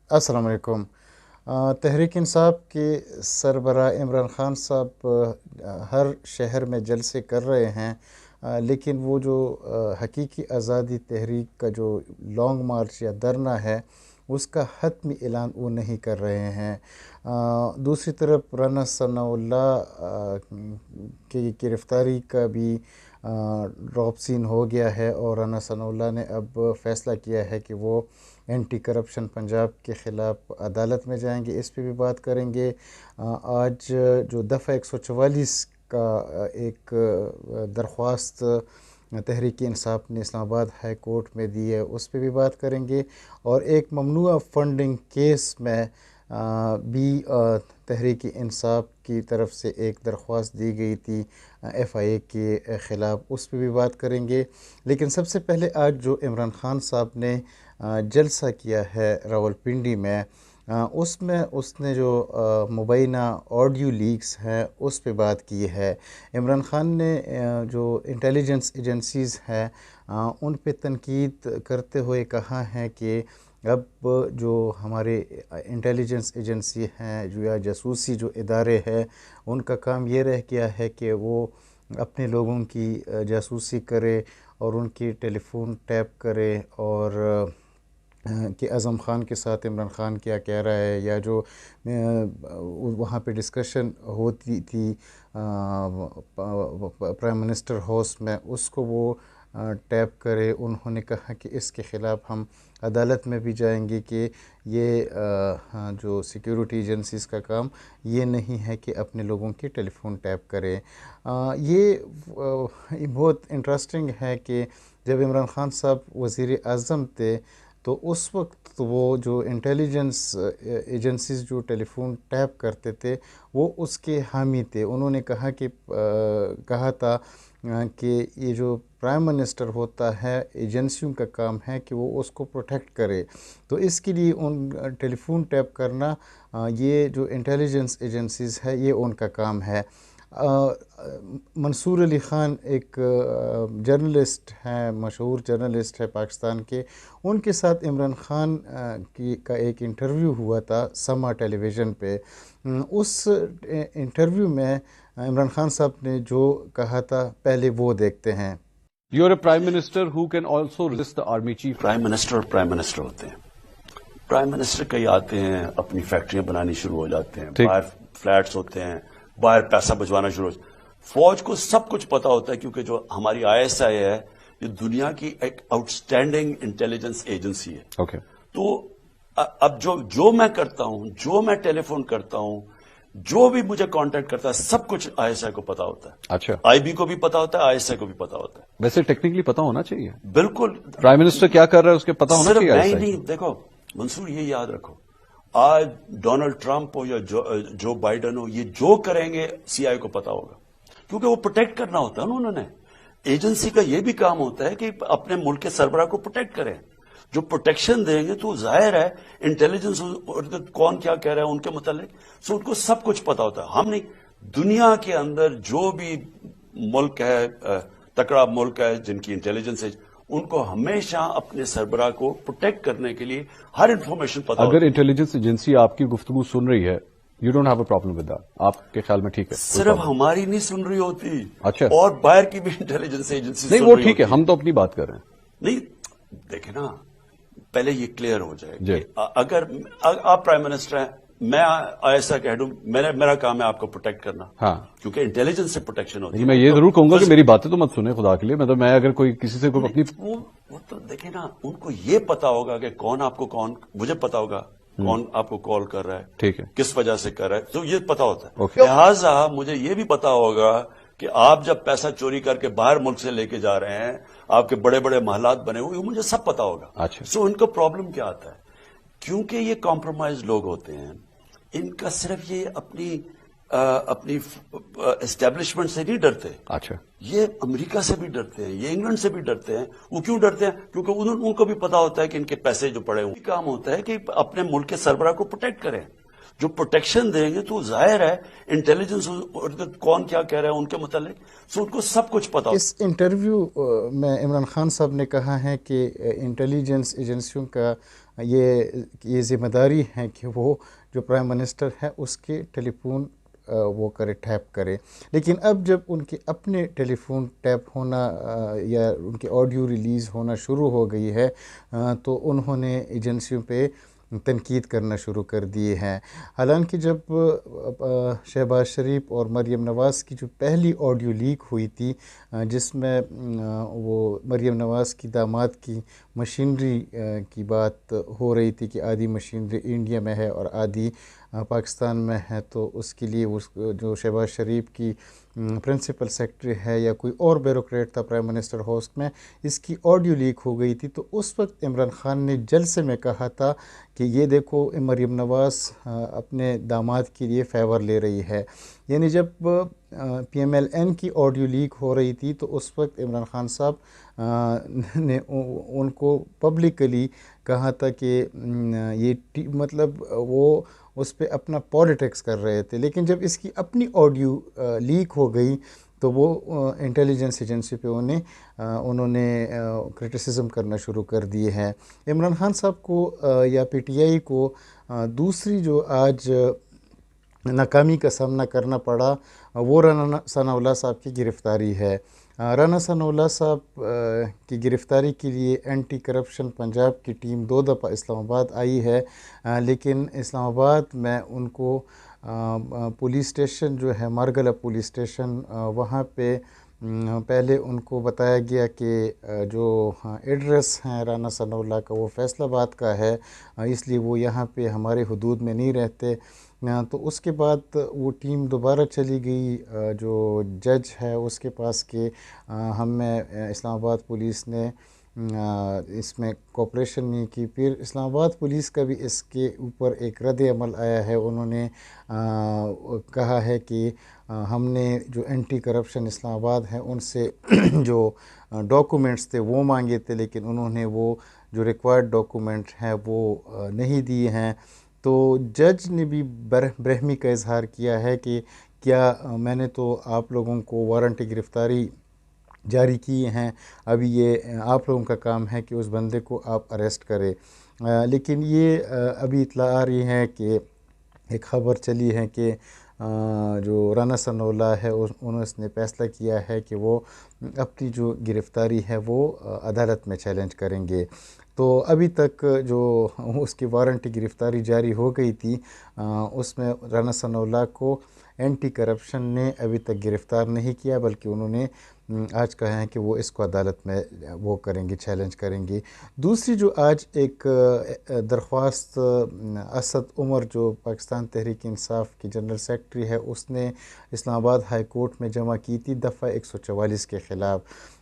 السلام علیکم۔ تحریک انصاف کے سربراہ عمران خان صاحب ہر شہر میں جلسے کر رہے ہیں، لیکن وہ جو حقیقی آزادی تحریک کا جو لانگ مارچ یا دھرنا ہے اس کا حتمی اعلان وہ نہیں کر رہے ہیں۔ دوسری طرف رانا ثناء اللہ کی گرفتاری کا بھی ڈراپ سین ہو گیا ہے، اور رانا ثناء اللہ نے اب فیصلہ کیا ہے کہ وہ اینٹی کرپشن پنجاب کے خلاف عدالت میں جائیں گے۔ اس پہ بھی بات کریں گے۔ آج جو دفعہ 144 کا ایک درخواست تحریک انصاف نے اسلام آباد ہائی کورٹ میں دی ہے، اس پہ بھی بات کریں گے۔ اور ایک ممنوعہ فنڈنگ کیس میں بھی تحریک انصاف کی طرف سے ایک درخواست دی گئی تھی ایف آئی اے کے خلاف، اس پہ بھی بات کریں گے۔ لیکن سب سے پہلے آج جو عمران خان صاحب نے جلسہ کیا ہے راولپنڈی میں، اس میں اس نے جو مبینہ آڈیو لیکس ہیں اس پہ بات کی ہے۔ عمران خان نے جو انٹیلیجنس ایجنسیز ہیں ان پہ تنقید کرتے ہوئے کہا ہے کہ اب جو ہمارے انٹیلیجنس ایجنسی ہیں جو یا جاسوسی جو ادارے ہیں ان کا کام یہ رہ گیا ہے کہ وہ اپنے لوگوں کی جاسوسی کرے اور ان کی ٹیلی فون ٹیپ کرے، اور کہ اعظم خان کے ساتھ عمران خان کیا کہہ رہا ہے، یا جو وہاں پہ ڈسکشن ہوتی تھی پرائم منسٹر ہاؤس میں اس کو وہ ٹیپ کرے۔ انہوں نے کہا کہ اس کے خلاف ہم عدالت میں بھی جائیں گے کہ یہ جو سیکیورٹی ایجنسیز کا کام یہ نہیں ہے کہ اپنے لوگوں کی ٹیلی فون ٹیپ کرے۔ یہ بہت انٹرسٹنگ ہے کہ جب عمران خان صاحب وزیر اعظم تھے تو اس وقت وہ جو انٹیلیجنس ایجنسیز جو ٹیلی فون ٹیپ کرتے تھے وہ اس کے حامی تھے۔ انہوں نے کہا تھا کہ یہ جو پرائم منسٹر ہوتا ہے ایجنسیوں کا کام ہے کہ وہ اس کو پروٹیکٹ کرے، تو اس کے لیے ان ٹیلی فون ٹیپ کرنا یہ جو انٹیلیجنس ایجنسیز ہے یہ ان کا کام ہے۔ منصور علی خان ایک جرنلسٹ ہیں، مشہور جرنلسٹ ہے پاکستان کے، ان کے ساتھ عمران خان کا ایک انٹرویو ہوا تھا سما ٹیلی ویژن پہ۔ اس انٹرویو میں عمران خان صاحب نے جو کہا تھا پہلے وہ دیکھتے ہیں۔ You are a prime minister who can also resist the army chief. Prime minister ہوتے ہیں۔ پرائم منسٹر کئی آتے ہیں، اپنی فیکٹریاں بنانی شروع ہو جاتے ہیں، باہر فلیٹس ہوتے ہیں، باہر پیسہ بھجوانا شروع ہو جاتے ہیں۔ فوج کو سب کچھ پتا ہوتا ہے، کیونکہ جو ہماری آئی ایس آئی ہے یہ دنیا کی ایک آؤٹ اسٹینڈنگ انٹیلیجنس ایجنسی ہے۔ Okay. تو اب جو میں کرتا ہوں، جو میں ٹیلی فون کرتا ہوں، جو بھی مجھے کانٹیکٹ کرتا ہے، سب کچھ آئی ایس آئی کو پتا ہوتا ہے۔ اچھا، آئی بی کو بھی پتا ہوتا ہے، آئی ایس آئی کو بھی پتا ہوتا ہے۔ ویسے ٹیکنیکلی پتا ہونا چاہیے، بالکل پرائم منسٹر کیا کر رہا ہے اس کے پتا ہونا صرف چاہیے۔ نہیں، دیکھو منصور یہ یاد رکھو، آج ڈونلڈ ٹرمپ ہو یا جو بائیڈن ہو، یہ جو کریں گے سی آئی کو پتا ہوگا، کیونکہ وہ پروٹیکٹ کرنا ہوتا ہے نا انہوں نے۔ ایجنسی کا یہ بھی کام ہوتا ہے کہ اپنے ملک کے سربراہ کو پروٹیکٹ کریں۔ جو پروٹیکشن دیں گے تو ظاہر ہے انٹیلیجنس کون کیا کہہ رہا ہے ان کے متعلق، سو ان کو سب کچھ پتا ہوتا ہے۔ ہم نہیں، دنیا کے اندر جو بھی ملک ہے، تکڑا ملک ہے جن کی انٹیلیجنس ہے، ان کو ہمیشہ اپنے سربراہ کو پروٹیکٹ کرنے کے لیے ہر انفارمیشن پتا ہوتا ہے۔ اگر انٹیلیجنس ایجنسی آپ کی گفتگو سن رہی ہے، you don't have a problem with that, آپ کے خیال میں ٹھیک ہے؟ صرف ہماری نہیں سن رہی ہوتی، اچھا، اور باہر کی بھی انٹیلیجنس ایجنسی نہیں وہ ٹھیک ہے، ہم تو اپنی بات کر رہے ہیں۔ نہیں دیکھیں نا، پہلے یہ کلیئر ہو جائے جی، کہ اگر آپ پرائم منسٹر ہیں، میں آئی ایس آئی کہہ دوں میرا کام ہے آپ کو پروٹیکٹ کرنا، ہاں، کیونکہ انٹیلیجنس سے پروٹیکشن ہوتی ہے۔ میں یہ ضرور کہوں گا کہ میری باتیں تو مت سنیں خدا کے لیے، مطلب میں اگر کوئی کسی سے کوئی اپنی وہ تو دیکھیں نا، ان کو یہ پتا ہوگا کہ کون آپ کو مجھے پتا ہوگا کون آپ کو کال کر رہا ہے، ٹھیک ہے، کس وجہ سے کر رہا ہے، تو یہ پتا ہوتا ہے۔ اوکے، لہٰذا مجھے یہ بھی پتا ہوگا کہ آپ جب پیسہ چوری کر کے باہر ملک سے لے کے جا رہے ہیں، آپ کے بڑے بڑے محلات بنے ہوئے، مجھے سب پتا ہوگا۔ اچھا، سو ان کو پرابلم کیا آتا ہے، کیونکہ یہ کمپرومائز لوگ ہوتے ہیں، ان کا صرف یہ اپنی اسٹیبلشمنٹ سے نہیں ڈرتے، اچھا، یہ امریکہ سے بھی ڈرتے ہیں، یہ انگلینڈ سے بھی ڈرتے ہیں۔ وہ کیوں ڈرتے ہیں؟ کیونکہ ان کو بھی پتا ہوتا ہے کہ ان کے پیسے جو پڑے ہوئے، کام ہوتا ہے کہ اپنے ملک کے سربراہ کو پروٹیکٹ کریں۔ جو پروٹیکشن دیں گے تو ظاہر ہے انٹیلیجنس کون کیا کہہ رہا ہے ان کے متعلق، سو ان کو سب کچھ پتا ہوتا ہے۔ اس انٹرویو میں عمران خان صاحب نے کہا ہے کہ انٹیلیجنس ایجنسیوں کا یہ ذمہ داری ہے کہ وہ جو پرائم منسٹر ہے اس کے ٹیلی فون وہ کرے، ٹیپ کرے. لیکن اب جب ان کے اپنے ٹیلی فون ٹیپ ہونا یا ان کی آڈیو ریلیز ہونا شروع ہو گئی ہے تو انہوں نے ایجنسیوں پہ تنقید کرنا شروع کر دیے ہیں. حالانکہ جب شہباز شریف اور مریم نواز کی جو پہلی آڈیو لیک ہوئی تھی جس میں وہ مریم نواز کی داماد کی مشینری کی بات ہو رہی تھی کہ آدھی مشینری انڈیا میں ہے اور آدھی پاکستان میں ہے، تو اس کے لیے اس جو شہباز شریف کی پرنسپل سیکرٹری ہے یا کوئی اور بیوروکریٹ تھا پرائم منسٹر ہاؤس میں، اس کی آڈیو لیک ہو گئی تھی. تو اس وقت عمران خان نے جلسے میں کہا تھا کہ یہ دیکھو مریم نواز اپنے داماد کے لیے فیور لے رہی ہے. یعنی جب پی ایم ایل این کی آڈیو لیک ہو رہی تھی تو اس وقت عمران خان صاحب نے ان کو پبلکلی کہا تھا کہ یہ مطلب وہ اس پہ اپنا پالیٹکس کر رہے تھے. لیکن جب اس کی اپنی آڈیو لیک ہو گئی تو وہ انٹیلیجنس ایجنسی پہ انہوں نے کرٹیسزم کرنا شروع کر دیے ہیں. عمران خان صاحب کو یا پی ٹی آئی کو دوسری جو آج ناکامی کا سامنا کرنا پڑا وہ رانا ثناء اللہ صاحب کی گرفتاری ہے. رانا ثناء اللہ صاحب کی گرفتاری کے لیے اینٹی کرپشن پنجاب کی ٹیم 2 دفعہ اسلام آباد آئی ہے، لیکن اسلام آباد میں ان کو پولیس اسٹیشن جو ہے مارگلہ پولیس اسٹیشن وہاں پہ پہلے ان کو بتایا گیا کہ جو ایڈریس ہیں رانا ثناء اللہ کا وہ فیصل آباد کا ہے، اس لیے وہ یہاں پہ ہمارے حدود میں نہیں رہتے. تو اس کے بعد وہ ٹیم دوبارہ چلی گئی جو جج ہے اس کے پاس کہ ہمیں اسلام آباد پولیس نے اس میں کوپریشن نہیں کی. پھر اسلام آباد پولیس کا بھی اس کے اوپر ایک رد عمل آیا ہے. انہوں نے کہا ہے کہ ہم نے جو اینٹی کرپشن اسلام آباد ہیں ان سے جو ڈاکومنٹس تھے وہ مانگے تھے، لیکن انہوں نے وہ جو ریکوائرڈ ڈاکومنٹ ہیں وہ نہیں دیے ہیں. تو جج نے بھی برہمی کا اظہار کیا ہے کہ کیا میں نے تو آپ لوگوں کو وارنٹ گرفتاری جاری کیے ہیں، ابھی یہ آپ لوگوں کا کام ہے کہ اس بندے کو آپ اریسٹ کریں. لیکن یہ ابھی اطلاع آ رہی ہے کہ ایک خبر چلی ہے کہ جو رانا ثناء اللہ ہے انہوں نے فیصلہ کیا ہے کہ وہ اپنی جو گرفتاری ہے وہ عدالت میں چیلنج کریں گے. تو ابھی تک جو اس کی وارنٹی گرفتاری جاری ہو گئی تھی اس میں رانا ثناء اللہ کو اینٹی کرپشن نے ابھی تک گرفتار نہیں کیا، بلکہ انہوں نے آج کہا ہے کہ وہ اس کو عدالت میں وہ کریں گے، چیلنج کریں گے. دوسری جو آج ایک درخواست اسد عمر جو پاکستان تحریک انصاف کی جنرل سیکرٹری ہے اس نے اسلام آباد ہائی کورٹ میں جمع کی تھی دفعہ 144 کے خلاف.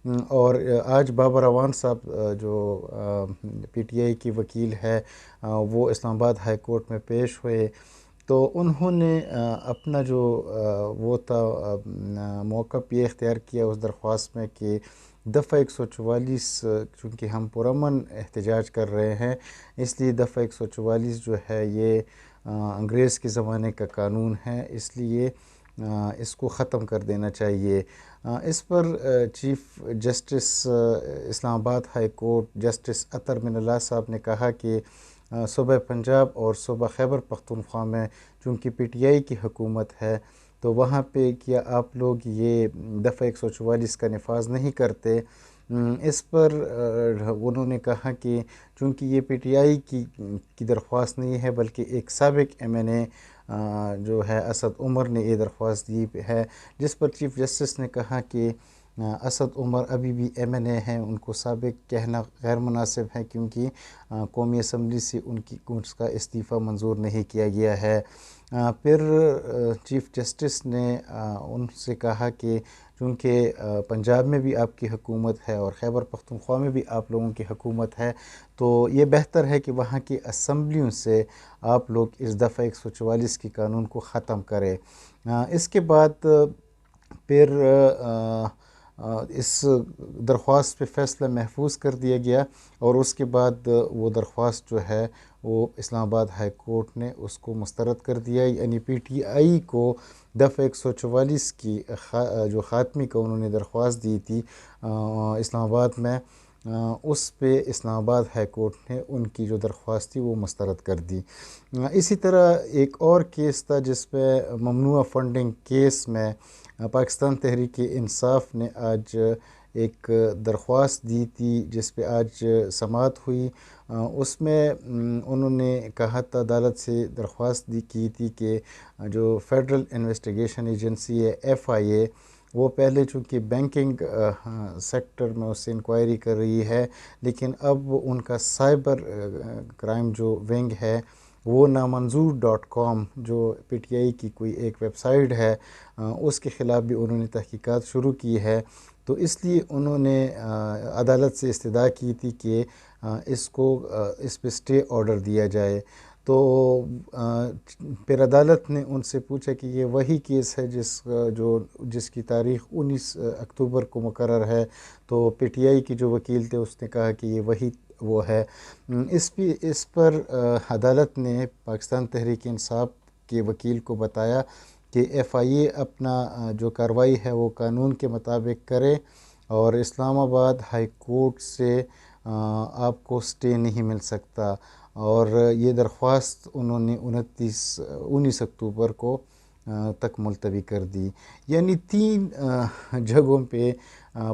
اور آج بابر اعوان صاحب جو پی ٹی آئی کی وکیل ہے وہ اسلام آباد ہائی کورٹ میں پیش ہوئے. تو انہوں نے اپنا جو وہ تھا موقف یہ اختیار کیا اس درخواست میں کہ دفعہ 144 چونکہ ہم پرامن احتجاج کر رہے ہیں اس لیے دفعہ 144 جو ہے یہ انگریز کے زمانے کا قانون ہے، اس لیے اس کو ختم کر دینا چاہیے. اس پر چیف جسٹس اسلام آباد ہائی کورٹ جسٹس اطہر من اللہ صاحب نے کہا کہ صوبہ پنجاب اور صوبہ خیبر پختونخوا میں چونکہ پی ٹی آئی کی حکومت ہے تو وہاں پہ کیا آپ لوگ یہ دفعہ 144 کا نفاذ نہیں کرتے. اس پر انہوں نے کہا کہ چونکہ یہ پی ٹی آئی کی درخواست نہیں ہے بلکہ ایک سابق ایم این اے جو ہے اسد عمر نے یہ درخواست دی ہے، جس پر چیف جسٹس نے کہا کہ اسد عمر ابھی بھی ایم این اے ہیں، ان کو سابق کہنا غیر مناسب ہے کیونکہ قومی اسمبلی سے اس کا استعفیٰ منظور نہیں کیا گیا ہے. پھر چیف جسٹس نے ان سے کہا کہ چونکہ پنجاب میں بھی آپ کی حکومت ہے اور خیبر پختونخوا میں بھی آپ لوگوں کی حکومت ہے تو یہ بہتر ہے کہ وہاں کی اسمبلیوں سے آپ لوگ اس دفعہ 144 کی قانون کو ختم کریں. اس کے بعد پھر اس درخواست پہ فیصلہ محفوظ کر دیا گیا اور اس کے بعد وہ درخواست جو ہے وہ اسلام آباد ہائی کورٹ نے اس کو مسترد کر دیا. یعنی پی ٹی آئی کو دفعہ 144 کی جو خاتمی کا انہوں نے درخواست دی تھی اسلام آباد میں اس پہ اسلام آباد ہائی کورٹ نے ان کی جو درخواست تھی وہ مسترد کر دی۔ اسی طرح ایک اور کیس تھا جس پہ ممنوع فنڈنگ کیس میں پاکستان تحریک انصاف نے آج ایک درخواست دی تھی جس پہ آج سماعت ہوئی۔ اس میں انہوں نے کہا تھا، عدالت سے درخواست کی تھی کہ جو فیڈرل انویسٹیگیشن ایجنسی ہے FIA، وہ پہلے چونکہ بینکنگ سیکٹر میں اس سے انکوائری کر رہی ہے، لیکن اب ان کا سائبر کرائم جو ونگ ہے وہ نامنظور.com جو PTI کی کوئی ایک ویب سائٹ ہے اس کے خلاف بھی انہوں نے تحقیقات شروع کی ہے۔ تو اس لیے انہوں نے عدالت سے استدعا کی تھی کہ اس پہ اسٹے آرڈر دیا جائے۔ تو پھر عدالت نے ان سے پوچھا کہ یہ وہی کیس ہے جس کی تاریخ 19 اکتوبر کو مقرر ہے، تو PTI کی جو وکیل تھے اس نے کہا کہ یہ وہی وہ ہے۔ اس پر عدالت نے پاکستان تحریک انصاف کے وکیل کو بتایا کہ FIA اپنا جو کارروائی ہے وہ قانون کے مطابق کرے، اور اسلام آباد ہائی کورٹ سے آپ کو اسٹے نہیں مل سکتا، اور یہ درخواست انہوں نے 19 اکتوبر کو تک ملتوی کر دی۔ یعنی 3 جگہوں پہ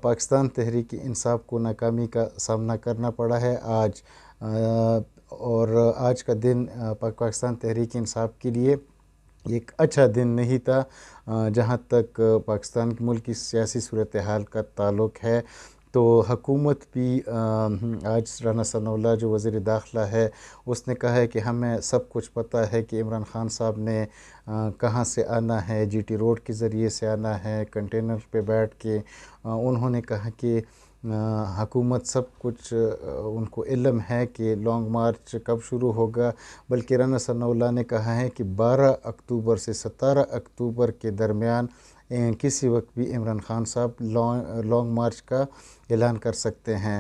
پاکستان تحریک انصاف کو ناکامی کا سامنا کرنا پڑا ہے آج، اور آج کا دن پاکستان تحریک انصاف کے لیے ایک اچھا دن نہیں تھا جہاں تک پاکستان کی ملک کی سیاسی صورتحال کا تعلق ہے۔ تو حکومت بھی آج رانا ثناء اللہ جو وزیر داخلہ ہے اس نے کہا ہے کہ ہمیں سب کچھ پتہ ہے کہ عمران خان صاحب نے کہاں سے آنا ہے، GT روڈ کے ذریعے سے آنا ہے، کنٹینر پہ بیٹھ کے۔ انہوں نے کہا کہ حکومت سب کچھ ان کو علم ہے کہ لانگ مارچ کب شروع ہوگا، بلکہ رانا ثناء اللہ نے کہا ہے کہ 12 اکتوبر سے 17 اکتوبر کے درمیان کسی وقت بھی عمران خان صاحب لانگ مارچ کا اعلان کر سکتے ہیں۔